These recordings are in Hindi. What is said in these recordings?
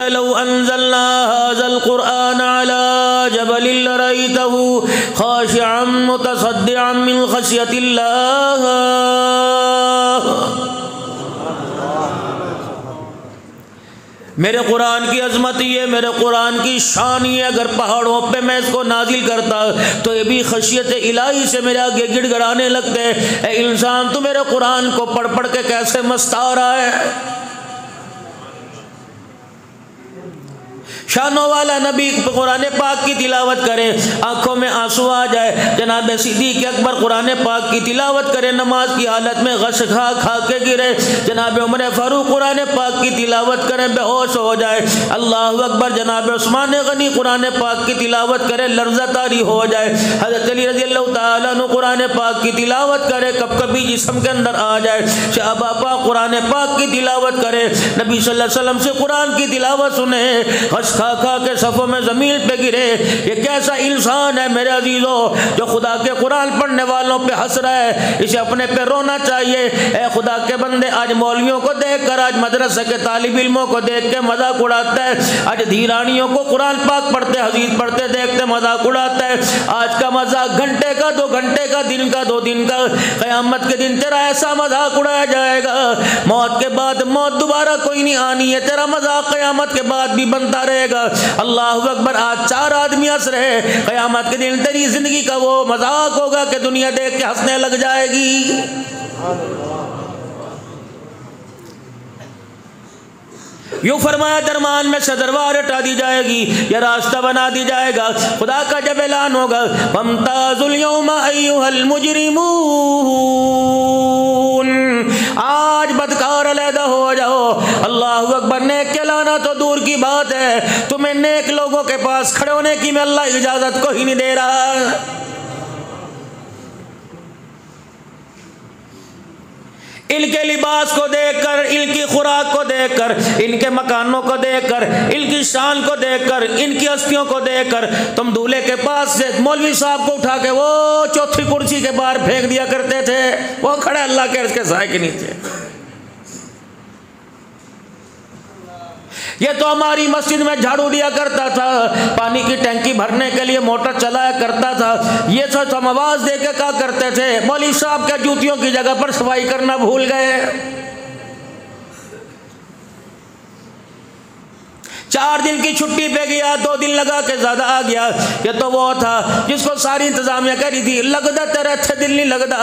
लौ अंज़लना हाज़ल क़ुरआन अला जबलिन लरअयतहु ख़ाशिअन मुतसद्दिअन मिन ख़श्यतिल्लाह। मेरे कुरान की अजमत ये, मेरे कुरान की शान ये, अगर पहाड़ों पे मैं इसको नाजिल करता तो ये भी खशियत इलाही से मेरे आगे गिड़गड़ाने लगते। ए इंसान, तू मेरे कुरान को पढ़ पढ़ के कैसे मस्ता रहा है। शानों वाला नबी कुरान पाक की तिलावत करे, आंखों में आंसू आ जाए। जनाब सिद्दीक़ अकबर कुरान पाक की तिलावत करे, नमाज की हालत में गश खा खा के गिरे। जनाब उमर फारूक कुरान पाक की तिलावत करे, बेहोश हो जाए। अल्लाह अकबर। जनाब उस्मान गनी कुरान पाक की तिलावत करे, लर्ज़ा तारी हो जाए। हज़रत अली रज़ी अल्लाह तआला अन्हु कुरान पाक की तिलावत करे, कब कभी जिस्म के अंदर आ जाए। शाह बापा कुरान पाक की तिलावत करे, नबी सल्लल्लाहु अलैहि वसल्लम से कुरान की तिलावत सुने, खा खा के सफ़ों में ज़मीन पे गिरे। ये कैसा इंसान है मेरे अजीज़ों जो खुदा के कुरान पढ़ने वालों पे हंस रहा है। इसे अपने पे रोना चाहिए। ए खुदा के बंदे, आज मौलवियों को देख कर, आज मदरसे के तालिब इल्मों को देख के मजाक उड़ाता है। आज धीरानियों को कुरान पाक पढ़ते हदीस पढ़ते देखते मजाक उड़ाता है। आज का मजाक घंटे का, 2 घंटे का, दिन का, 2 दिन का, क़यामत के दिन तेरा ऐसा मजाक उड़ाया जाएगा। मौत के बाद मौत दोबारा कोई नहीं आनी है, तेरा मजाक क़यामत के बाद भी बनता रहेगा। अल्लाह अकबर। आज 4 आदमी हंस रहे, क़यामत के दिन तेरी जिंदगी का वो मजाक होगा कि दुनिया देख के हंसने लग जाएगी। यूं फरमाया, दरमान में से दरबार हटा दी जाएगी, यह रास्ता बना दी जाएगा। खुदा का जब ऐलान होगा, फमताजुल यौमा अय्युहल मुजरिमून, आज बदकार अलहदा हो जाओ। अल्लाह अकबर। नेक के लाना तो दूर की बात है, तुम्हें नेक लोगों के पास खड़े होने की मैं अल्लाह इजाजत को ही नहीं दे रहा। इनके लिबास को देखकर, इनकी खुराक को देखकर, इनके मकानों को देखकर, इनकी शान को देखकर, इनकी हस्तियों को देखकर तुम दूल्हे के पास से मौलवी साहब को उठा के वो चौथी कुर्सी के बाहर फेंक दिया करते थे। वो खड़े अल्लाह के अर्श के साए के नीचे। ये तो हमारी मस्जिद में झाड़ू दिया करता था, पानी की टंकी भरने के लिए मोटर चलाया करता था। ये सब हम आवाज दे के क्या करते थे, मौलवी साहब के जूतियों की जगह पर सफाई करना भूल गए। 4 दिन की छुट्टी पे गया, 2 दिन लगा के ज्यादा आ गया। ये तो वो था जिसको सारी इंतजामिया करी थी। लगता तेरा अच्छे दिल नहीं लगता,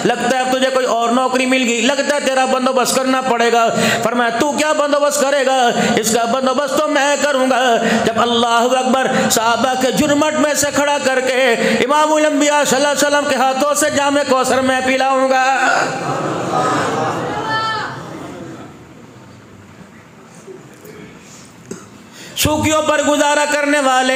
लगता है अब तुझे कोई और नौकरी मिल गई, लगता है तेरा बंदोबस्त करना पड़ेगा। फरमाया, तू क्या बंदोबस्त करेगा, इसका बंदोबस्त तो मैं करूंगा। जब अल्लाह अकबर साहबा के जुर्मट में से खड़ा करके इमामुल अंबिया सल्लल्लाहु अलैहि वसल्लम के हाथों से जामे कौसर मैं पिलाऊंगा। सूखियों पर गुजारा करने वाले,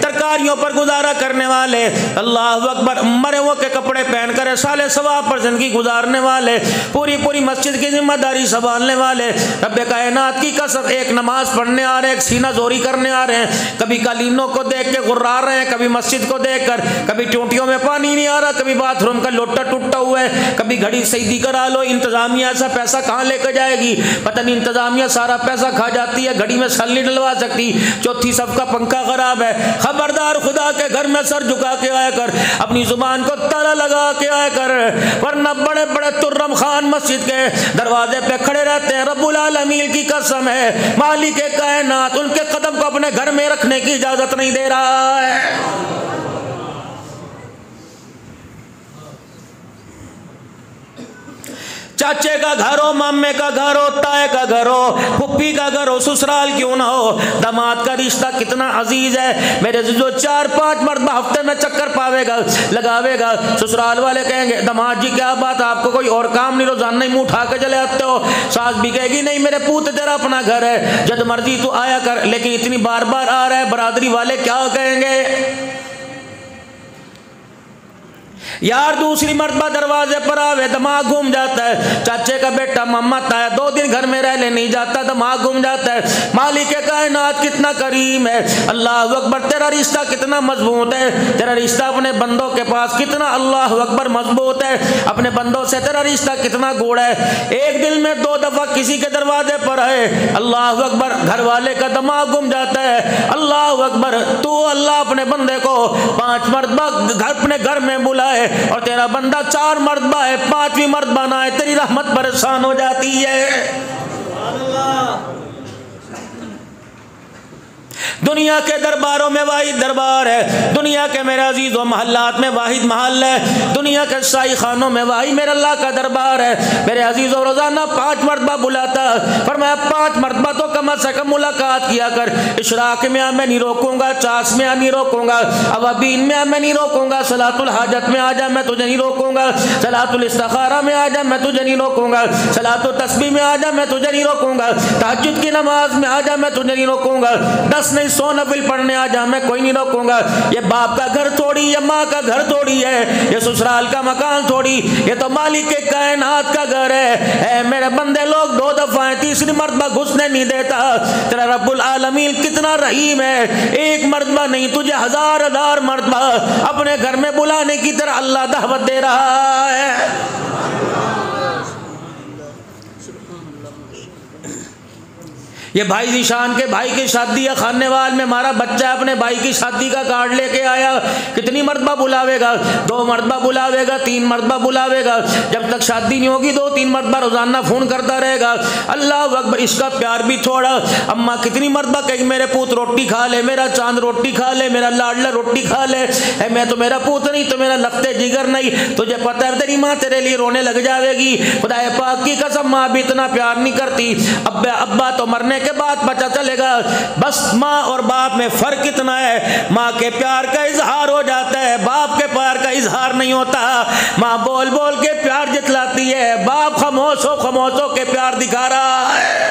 तरकारियों पर गुजारा करने वाले, अल्लाह अकबर, मरे हुए के कपड़े पहनकर साले सवाब पर जिंदगी गुजारने वाले, पूरी पूरी मस्जिद की जिम्मेदारी संभालने वाले, रब्बे कायनात की कसम, एक नमाज पढ़ने आ रहे हैं, एक सीना जोरी करने आ रहे हैं, कभी कालीनों को देख के गुर्रा रहे हैं, कभी मस्जिद को देख कर, कभी टूटियों में पानी नहीं आ रहा, कभी बाथरूम का लोटा टूटा हुआ है, कभी घड़ी सही करा लो। इंतजामिया ऐसा पैसा कहाँ लेकर जाएगी, पता नहीं। इंतजामिया सारा पैसा खा जाती है, घड़ी में सल नहीं डलवा सकती। चौथी सबका पंखा खराब है। खबरदार, खुदा के घर में सर झुका के आया कर, अपनी जुबान को ताला लगा के आया कर, वरना बड़े बड़े तुर्रम खान मस्जिद के दरवाजे पे खड़े रहते हैं। रब्बुल आलमीन की कसम है, मालिक कायनात उनके कदम को अपने घर में रखने की इजाजत नहीं दे रहा है। चाचे का घर हो, मामे का घर हो, ताए का घर हो, फुप्पी का घर हो, ससुराल क्यों ना हो, दामाद का रिश्ता कितना अजीज है। मेरे जो 4-5 मरतबा हफ्ते में चक्कर पावेगा, लगावेगा, ससुराल वाले कहेंगे, दामाद जी क्या बात, आपको कोई और काम नहीं, रोजाना ही मुंह उठा के चले आते हो। सास भी कहेगी, नहीं मेरे पूत तेरा अपना घर है, जब मर्जी तू आया कर, लेकिन इतनी बार बार आ रहा है, बरादरी वाले क्या कहेंगे। यार दूसरी मर्तबा दरवाजे पर आवे, दिमाग घूम जाता है। चाचे का बेटा मोहम्मद आया, 2 दिन घर में रहने नहीं जाता, दिमाग घूम जाता है। मालिक के कायनात कितना करीम है, अल्लाह अकबर, तेरा रिश्ता कितना मजबूत है, तेरा रिश्ता अपने बंदों के पास कितना अल्लाह अकबर मजबूत है, अपने बंदों से तेरा रिश्ता कितना गूढ़ है। एक दिन में 2 दफा किसी के दरवाजे पर है, अल्लाह अकबर, घर वाले का दिमाग घूम जाता है। अल्लाह अकबर, तू अल्लाह अपने बंदे को 5 मरतबा अपने घर में बुलाए और तेरा बंदा 4 मरतबा है, 5वीं मरतबा ना है, तेरी रहमत परेशान हो जाती है। दुनिया के दरबारों में वाहिद दरबार है, दुनिया के मेरे अजीज़ व महल्लात में वाहिद महल है, दुनिया के शाही खानों में वाहिद मेरे अल्लाह का दरबार है। मेरे अजीज़ों, रोज़ाना 5 मरतबा बुलाता, पर मैं 5 मरतबा तो कम से कम मुलाकात किया कर। इशराक में मैं नहीं रोकूंगा, चास में नहीं रोकूंगा, अवाबीन में मैं नहीं रोकूंगा, सलातुल हाजत में आ जा मैं तुझे नहीं रोकूंगा, सलातुल इस्तिखारा में आ जा मैं तुझे नहीं रोकूंगा, सलातुल तस्बीह में आ जा मैं तुझे नहीं रोकूंगा, तहज्जुद की नमाज में आ जा मैं तुझे नहीं रोकूंगा, 10 नहीं 100 नफिल पढ़ने आ जा मैं कोई नहीं रोकूंगा। ये बाप का घर थोड़ी, ये माँ का घर थोड़ी है, ये ससुराल का मकान थोड़ी, ये तो मालिक के कायनात का घर है। मेरे बंदे लोग 2 दफा 3री मरतबा घुसने नहीं देता। तेरा रब्बुल आलमीन कितना रहीम है, 1 मरतबा नहीं तुझे 1000 मरतबा अपने घर में बुलाने की तरह अल्लाह दावत दे रहा है। ये भाई जीशान के भाई की शादी है, खानेवाल में हमारा बच्चा अपने भाई की शादी का कार्ड लेके आया, कितनी मरतबा बुलावेगा? 2 मरतबा बुलावेगा, 3 मरतबा बुलावेगा, जब तक शादी नहीं होगी 2-3 मरतबा रोजाना फोन करता रहेगा। अल्लाह अकबर, इसका प्यार भी थोड़ा। अम्मा कितनी मरतबा कहेगी मेरे पूत रोटी खा ले, मेरा चांद रोटी खा ले, मेरा लाडला रोटी खा ले, मैं तो मेरा पूत नहीं तो मेरा लखते जिगर नहीं, तुझे पता है तेरी माँ तेरे लिए रोने लग जाएगी। खुदा पाक की कसम, माँ भी इतना प्यार नहीं करती। अब्बा तो मरने के बाद पता चलेगा। बस माँ और बाप में फर्क कितना है, माँ के प्यार का इजहार हो जाता है, बाप के प्यार का इजहार नहीं होता। माँ बोल बोल के प्यार जितलाती है, बाप खामोशों के प्यार दिखा रहा है।